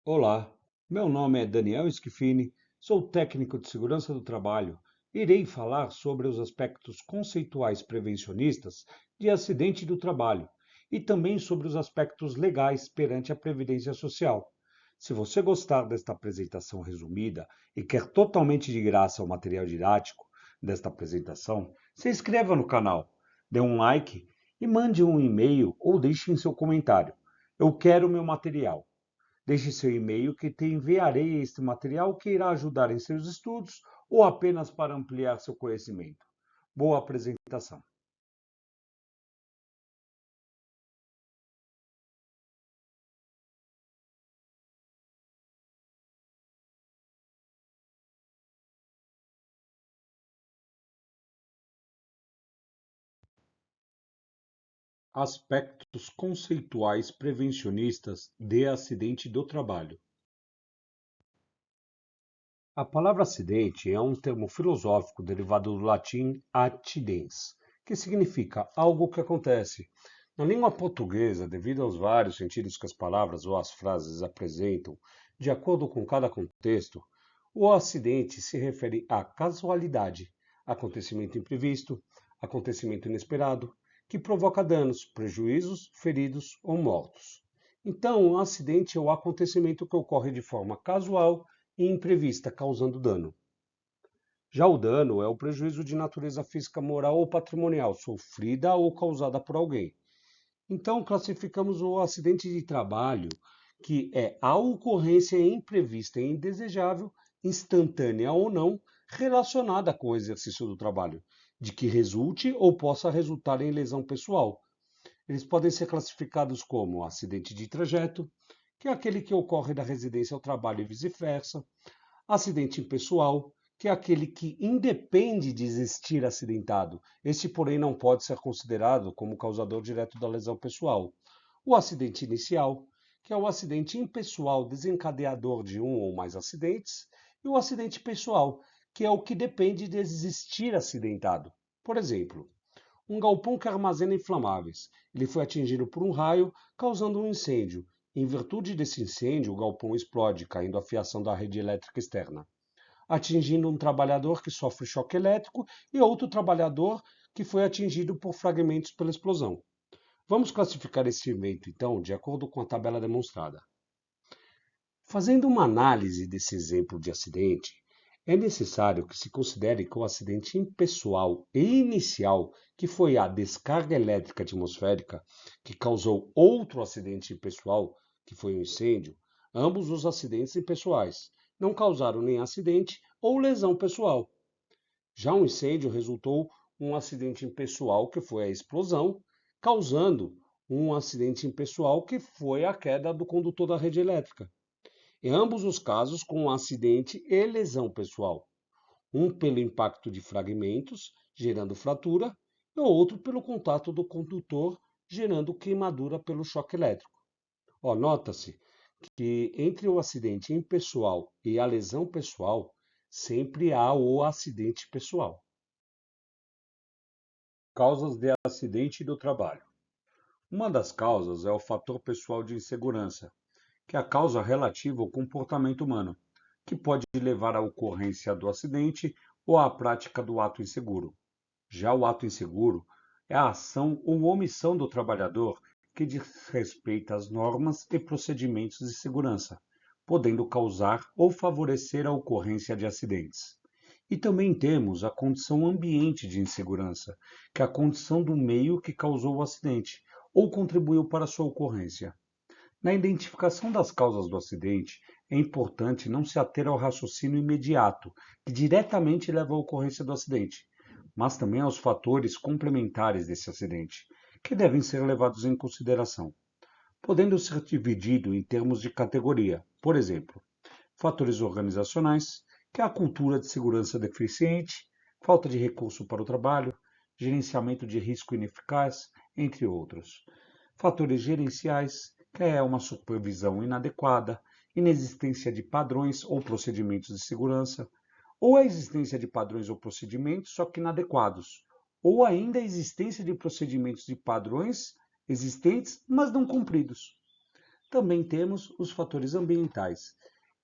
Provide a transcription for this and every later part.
Olá, meu nome é Daniel Schifini, sou técnico de segurança do trabalho. Irei falar sobre os aspectos conceituais prevencionistas de acidente do trabalho e também sobre os aspectos legais perante a Previdência Social. Se você gostar desta apresentação resumida e quer totalmente de graça o material didático desta apresentação, se inscreva no canal, dê um like e mande um e-mail ou deixe em seu comentário. Eu quero meu material. Deixe seu e-mail que te enviarei este material que irá ajudar em seus estudos ou apenas para ampliar seu conhecimento. Boa apresentação. Aspectos conceituais prevencionistas de acidente do trabalho. A palavra acidente é um termo filosófico derivado do latim accidens, que significa algo que acontece. Na língua portuguesa, devido aos vários sentidos que as palavras ou as frases apresentam, de acordo com cada contexto, o acidente se refere à casualidade, acontecimento imprevisto, acontecimento inesperado, que provoca danos, prejuízos, feridos ou mortos. Então, o acidente é o acontecimento que ocorre de forma casual e imprevista, causando dano. Já o dano é o prejuízo de natureza física, moral ou patrimonial, sofrida ou causada por alguém. Então, classificamos o acidente de trabalho, que é a ocorrência imprevista e indesejável, instantânea ou não, relacionada com o exercício do trabalho, de que resulte ou possa resultar em lesão pessoal. Eles podem ser classificados como acidente de trajeto, que é aquele que ocorre da residência ao trabalho e vice-versa, acidente impessoal, que é aquele que independe de existir acidentado. Este, porém, não pode ser considerado como causador direto da lesão pessoal. O acidente inicial, que é o acidente impessoal desencadeador de um ou mais acidentes, e o acidente pessoal, que é o que depende de existir acidentado. Por exemplo, um galpão que armazena inflamáveis. Ele foi atingido por um raio, causando um incêndio. Em virtude desse incêndio, o galpão explode, caindo a fiação da rede elétrica externa, atingindo um trabalhador que sofre choque elétrico e outro trabalhador que foi atingido por fragmentos pela explosão. Vamos classificar esse evento, então, de acordo com a tabela demonstrada. Fazendo uma análise desse exemplo de acidente, é necessário que se considere que o acidente impessoal e inicial, que foi a descarga elétrica atmosférica, que causou outro acidente impessoal, que foi um incêndio, ambos os acidentes impessoais não causaram nem acidente ou lesão pessoal. Já um incêndio resultou um acidente impessoal, que foi a explosão, causando um acidente impessoal, que foi a queda do condutor da rede elétrica. Em ambos os casos, com um acidente e lesão pessoal. Um pelo impacto de fragmentos, gerando fratura, e o outro pelo contato do condutor, gerando queimadura pelo choque elétrico. Nota-se que entre o acidente impessoal e a lesão pessoal, sempre há o acidente pessoal. Causas de acidente do trabalho. Uma das causas é o fator pessoal de insegurança, que é a causa relativa ao comportamento humano, que pode levar à ocorrência do acidente ou à prática do ato inseguro. Já o ato inseguro é a ação ou omissão do trabalhador que diz respeito às normas e procedimentos de segurança, podendo causar ou favorecer a ocorrência de acidentes. E também temos a condição ambiente de insegurança, que é a condição do meio que causou o acidente ou contribuiu para a sua ocorrência. Na identificação das causas do acidente, é importante não se ater ao raciocínio imediato, que diretamente leva à ocorrência do acidente, mas também aos fatores complementares desse acidente, que devem ser levados em consideração, podendo ser dividido em termos de categoria. Por exemplo, fatores organizacionais, que é a cultura de segurança deficiente, falta de recurso para o trabalho, gerenciamento de risco ineficaz, entre outros. Fatores gerenciais, que é uma supervisão inadequada, inexistência de padrões ou procedimentos de segurança, ou a existência de padrões ou procedimentos, só que inadequados, ou ainda a existência de procedimentos e padrões existentes, mas não cumpridos. Também temos os fatores ambientais,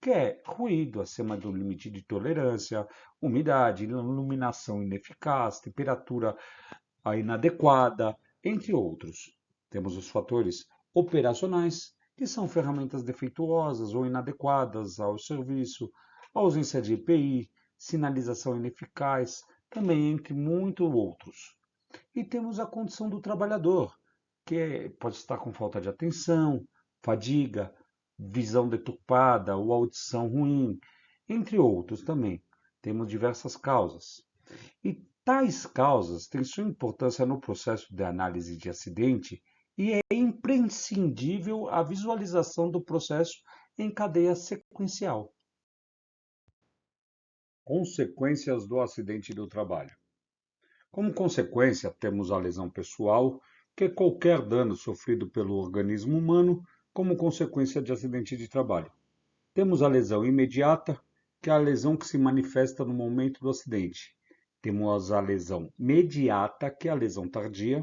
que é ruído acima do limite de tolerância, umidade, iluminação ineficaz, temperatura inadequada, entre outros. Temos os fatores operacionais, que são ferramentas defeituosas ou inadequadas ao serviço, ausência de EPI, sinalização ineficaz, também entre muitos outros. E temos a condição do trabalhador, pode estar com falta de atenção, fadiga, visão deturpada ou audição ruim, entre outros também. Temos diversas causas. E tais causas têm sua importância no processo de análise de acidente e é imprescindível a visualização do processo em cadeia sequencial. Consequências do acidente do trabalho. Como consequência, temos a lesão pessoal, que é qualquer dano sofrido pelo organismo humano como consequência de acidente de trabalho. Temos a lesão imediata, que é a lesão que se manifesta no momento do acidente. Temos a lesão mediata, que é a lesão tardia,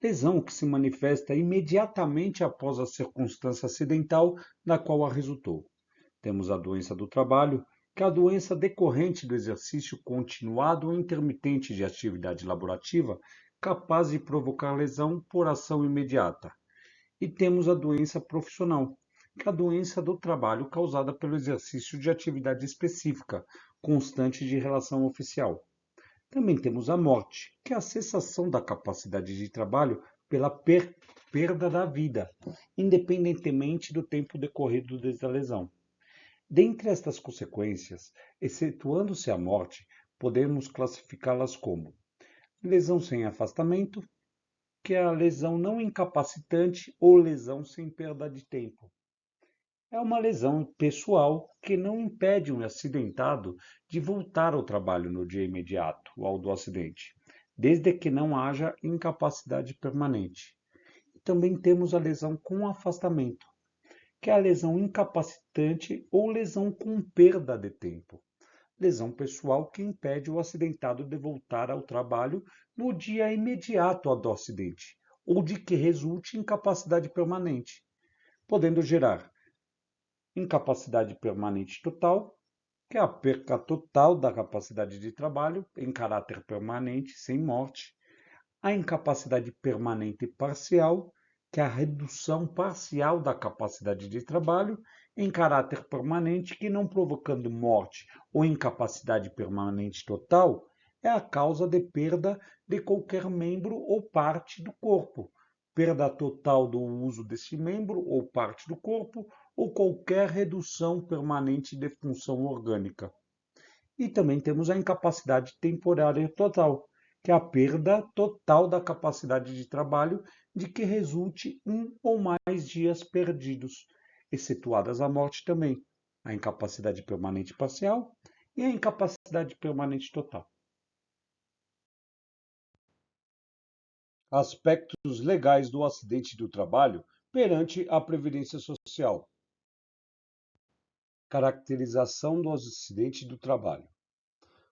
lesão que se manifesta imediatamente após a circunstância acidental da qual a resultou. Temos a doença do trabalho, que é a doença decorrente do exercício continuado ou intermitente de atividade laborativa capaz de provocar lesão por ação imediata. E temos a doença profissional, que é a doença do trabalho causada pelo exercício de atividade específica, constante de relação oficial. Também temos a morte, que é a cessação da capacidade de trabalho pela perda da vida, independentemente do tempo decorrido desde a lesão. Dentre estas consequências, excetuando-se a morte, podemos classificá-las como lesão sem afastamento, que é a lesão não incapacitante ou lesão sem perda de tempo. É uma lesão pessoal que não impede um acidentado de voltar ao trabalho no dia imediato ao do acidente, desde que não haja incapacidade permanente. Também temos a lesão com afastamento, que é a lesão incapacitante ou lesão com perda de tempo. Lesão pessoal que impede o acidentado de voltar ao trabalho no dia imediato do acidente, ou de que resulte incapacidade permanente, podendo gerar incapacidade permanente total, que é a perca total da capacidade de trabalho em caráter permanente, sem morte, a incapacidade permanente parcial, que é a redução parcial da capacidade de trabalho em caráter permanente, que não provocando morte ou incapacidade permanente total, é a causa de perda de qualquer membro ou parte do corpo, perda total do uso desse membro ou parte do corpo, ou qualquer redução permanente de função orgânica. E também temos a incapacidade temporária total, que é a perda total da capacidade de trabalho de que resulte um ou mais dias perdidos, excetuadas a morte também, a incapacidade permanente parcial e a incapacidade permanente total. Aspectos legais do acidente do trabalho perante a Previdência Social. Caracterização do acidente do trabalho.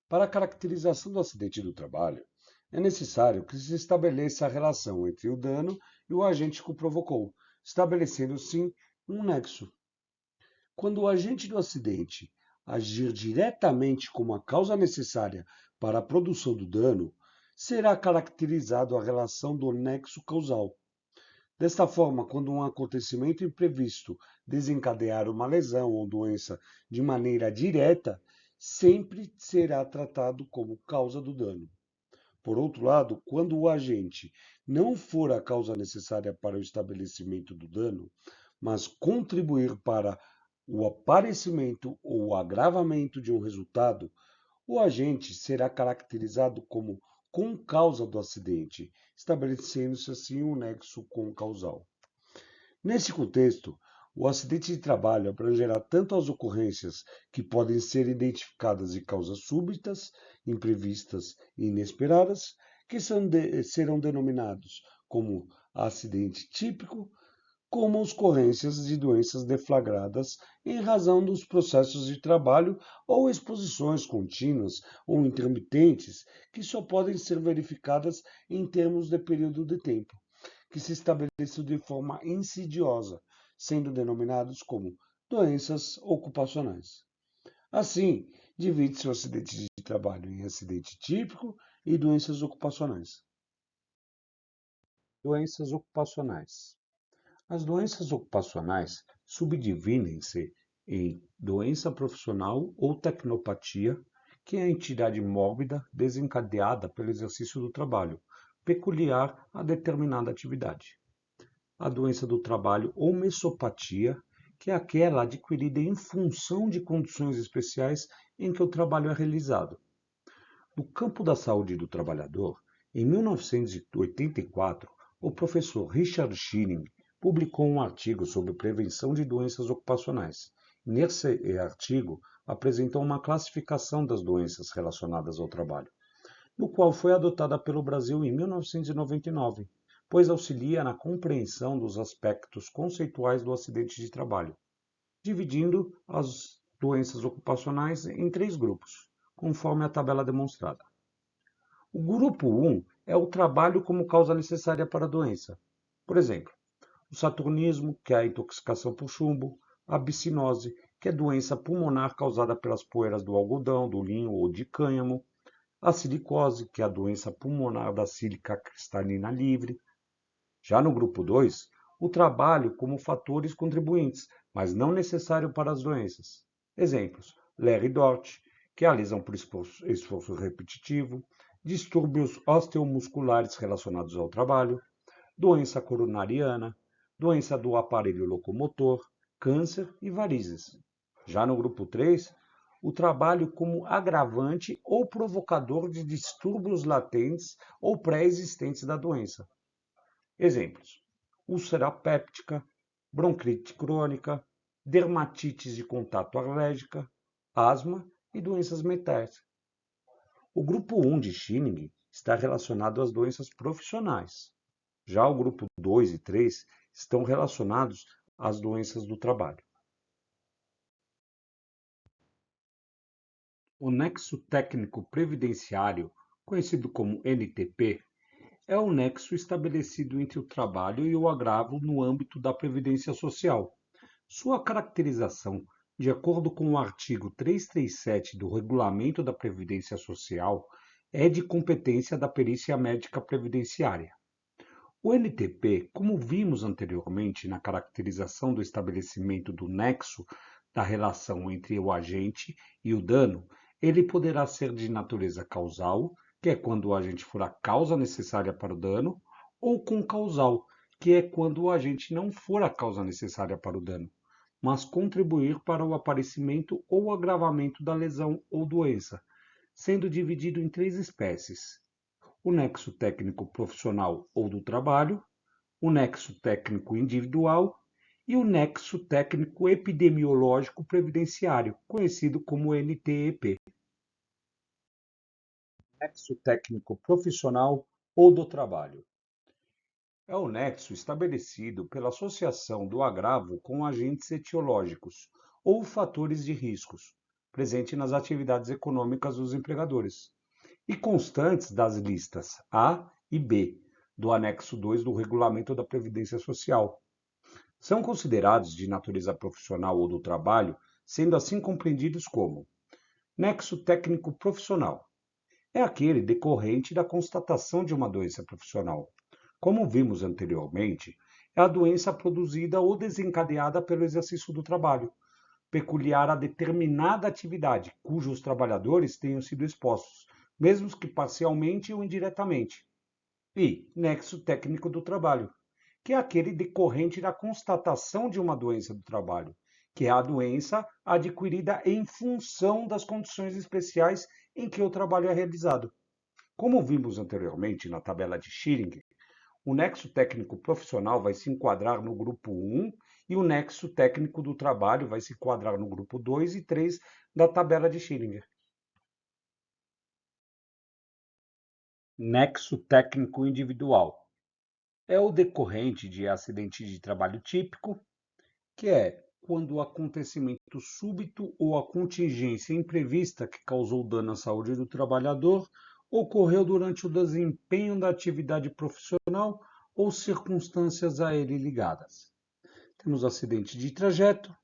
Para a caracterização do acidente do trabalho, é necessário que se estabeleça a relação entre o dano e o agente que o provocou, estabelecendo, sim, um nexo. Quando o agente do acidente agir diretamente como a causa necessária para a produção do dano, será caracterizado a relação do nexo causal. Desta forma, quando um acontecimento imprevisto desencadear uma lesão ou doença de maneira direta, sempre será tratado como causa do dano. Por outro lado, quando o agente não for a causa necessária para o estabelecimento do dano, mas contribuir para o aparecimento ou o agravamento de um resultado, o agente será caracterizado como concausa do acidente, estabelecendo-se assim um nexo concausal. Nesse contexto, o acidente de trabalho abrangerá tanto as ocorrências que podem ser identificadas de causas súbitas, imprevistas e inesperadas, que serão denominados como acidente típico, como as ocorrências de doenças deflagradas em razão dos processos de trabalho ou exposições contínuas ou intermitentes que só podem ser verificadas em termos de período de tempo, que se estabeleçam de forma insidiosa, sendo denominados como doenças ocupacionais. Assim, divide-se o acidente de trabalho em acidente típico e doenças ocupacionais. Doenças ocupacionais. As doenças ocupacionais subdividem-se em doença profissional ou tecnopatia, que é a entidade mórbida desencadeada pelo exercício do trabalho, peculiar a determinada atividade. A doença do trabalho ou mesopatia, que é aquela adquirida em função de condições especiais em que o trabalho é realizado. No campo da saúde do trabalhador, em 1984, o professor Richard Schilling publicou um artigo sobre prevenção de doenças ocupacionais. Nesse artigo, apresentou uma classificação das doenças relacionadas ao trabalho, no qual foi adotada pelo Brasil em 1999, pois auxilia na compreensão dos aspectos conceituais do acidente de trabalho, dividindo as doenças ocupacionais em três grupos, conforme a tabela demonstrada. O grupo 1 é o trabalho como causa necessária para a doença. Por exemplo, o saturnismo, que é a intoxicação por chumbo, a bicinose, que é doença pulmonar causada pelas poeiras do algodão, do linho ou de cânhamo, a silicose, que é a doença pulmonar da sílica cristalina livre. Já no grupo 2, o trabalho como fatores contribuintes, mas não necessário para as doenças. Exemplos: Lerre Dort, que é a lesão por esforço repetitivo, distúrbios osteomusculares relacionados ao trabalho, doença coronariana, doença do aparelho locomotor, câncer e varizes. Já no grupo 3, o trabalho como agravante ou provocador de distúrbios latentes ou pré-existentes da doença. Exemplos: úlcera péptica, bronquite crônica, dermatites de contato alérgica, asma e doenças mentais. O grupo 1 de Schilling está relacionado às doenças profissionais. Já o grupo 2 e 3 estão relacionados às doenças do trabalho. O nexo técnico previdenciário, conhecido como NTP, é o nexo estabelecido entre o trabalho e o agravo no âmbito da previdência social. Sua caracterização, de acordo com o artigo 337 do Regulamento da Previdência Social, é de competência da perícia médica previdenciária. O NTP, como vimos anteriormente na caracterização do estabelecimento do nexo da relação entre o agente e o dano, ele poderá ser de natureza causal, que é quando o agente for a causa necessária para o dano, ou concausal, que é quando o agente não for a causa necessária para o dano, mas contribuir para o aparecimento ou agravamento da lesão ou doença, sendo dividido em três espécies: o nexo técnico profissional ou do trabalho, o nexo técnico individual e o nexo técnico epidemiológico previdenciário, conhecido como NTEP. Nexo técnico profissional ou do trabalho. É o nexo estabelecido pela associação do agravo com agentes etiológicos ou fatores de riscos, presente nas atividades econômicas dos empregadores, e constantes das listas A e B do anexo 2 do Regulamento da Previdência Social. São considerados de natureza profissional ou do trabalho, sendo assim compreendidos como: nexo técnico profissional é aquele decorrente da constatação de uma doença profissional. Como vimos anteriormente, é a doença produzida ou desencadeada pelo exercício do trabalho, peculiar a determinada atividade, cujos trabalhadores tenham sido expostos, mesmo que parcialmente ou indiretamente. E nexo técnico do trabalho, que é aquele decorrente da constatação de uma doença do trabalho, que é a doença adquirida em função das condições especiais em que o trabalho é realizado. Como vimos anteriormente na tabela de Schilling, o nexo técnico profissional vai se enquadrar no grupo 1 e o nexo técnico do trabalho vai se enquadrar no grupo 2 e 3 da tabela de Schilling. Nexo técnico individual é o decorrente de acidente de trabalho típico, que é quando o acontecimento súbito ou a contingência imprevista que causou dano à saúde do trabalhador ocorreu durante o desempenho da atividade profissional ou circunstâncias a ele ligadas. Temos acidente de trajeto,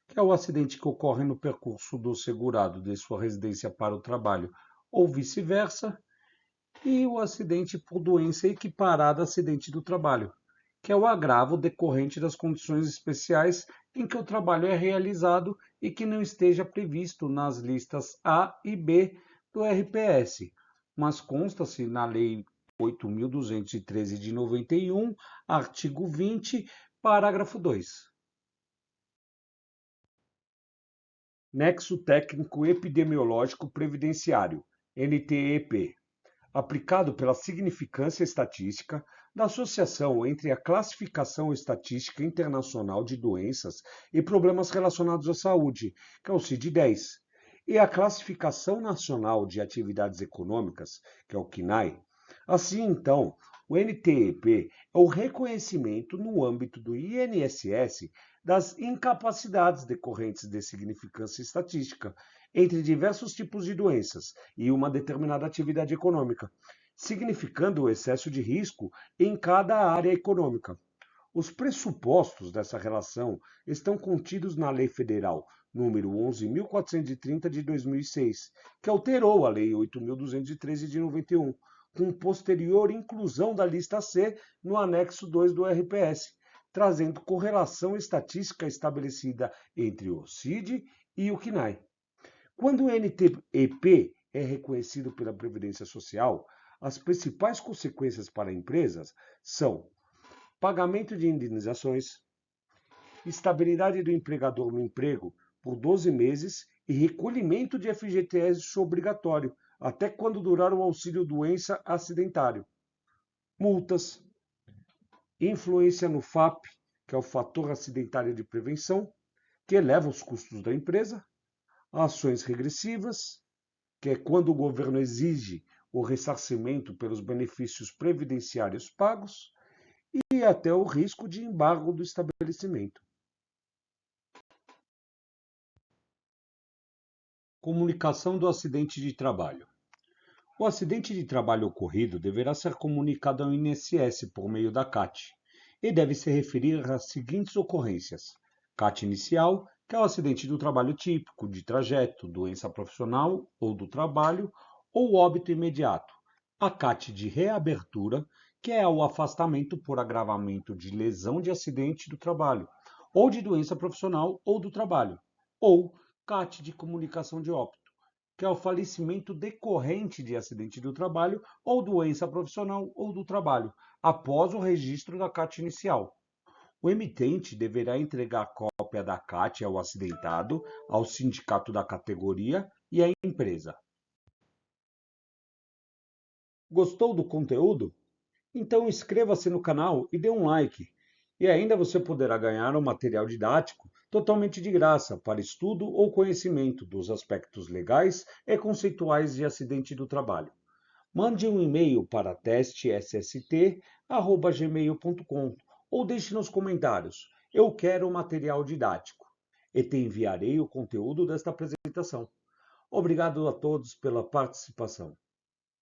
que é o acidente que ocorre no percurso do segurado de sua residência para o trabalho ou vice-versa, e o acidente por doença equiparada a acidente do trabalho, que é o agravo decorrente das condições especiais em que o trabalho é realizado e que não esteja previsto nas listas A e B do RPS, mas consta-se na Lei 8.213 de 91, artigo 20, parágrafo 2. Nexo Técnico Epidemiológico Previdenciário, NTEP, aplicado pela significância estatística da associação entre a Classificação Estatística Internacional de Doenças e Problemas Relacionados à Saúde, que é o CID-10, e a Classificação Nacional de Atividades Econômicas, que é o CNAE. Assim, então, o NTEP é o reconhecimento no âmbito do INSS das incapacidades decorrentes de significância estatística entre diversos tipos de doenças e uma determinada atividade econômica, significando o excesso de risco em cada área econômica. Os pressupostos dessa relação estão contidos na Lei Federal número 11.430 de 2006, que alterou a Lei 8.213 de 91, com posterior inclusão da lista C no anexo 2 do RPS, trazendo correlação estatística estabelecida entre o CID e o CNAE. Quando o NTEP é reconhecido pela Previdência Social, as principais consequências para empresas são pagamento de indenizações, estabilidade do empregador no emprego por 12 meses e recolhimento de FGTS obrigatório, até quando durar o auxílio-doença acidentário. Multas, influência no FAP, que é o fator acidentário de prevenção, que eleva os custos da empresa, ações regressivas, que é quando o governo exige o ressarcimento pelos benefícios previdenciários pagos, e até o risco de embargo do estabelecimento. Comunicação do acidente de trabalho. O acidente de trabalho ocorrido deverá ser comunicado ao INSS por meio da CAT e deve se referir às seguintes ocorrências: CAT inicial, que é o acidente do trabalho típico, de trajeto, doença profissional ou do trabalho, ou óbito imediato. A CAT de reabertura, que é o afastamento por agravamento de lesão de acidente do trabalho, ou de doença profissional ou do trabalho, ou CAT de comunicação de óbito, que é o falecimento decorrente de acidente do trabalho ou doença profissional ou do trabalho, após o registro da CAT inicial. O emitente deverá entregar cópia da CAT ao acidentado, ao sindicato da categoria e à empresa. Gostou do conteúdo? Então inscreva-se no canal e dê um like. E ainda você poderá ganhar um material didático totalmente de graça para estudo ou conhecimento dos aspectos legais e conceituais de acidente do trabalho. Mande um e-mail para testesst@gmail.com ou deixe nos comentários: eu quero material didático, e te enviarei o conteúdo desta apresentação. Obrigado a todos pela participação.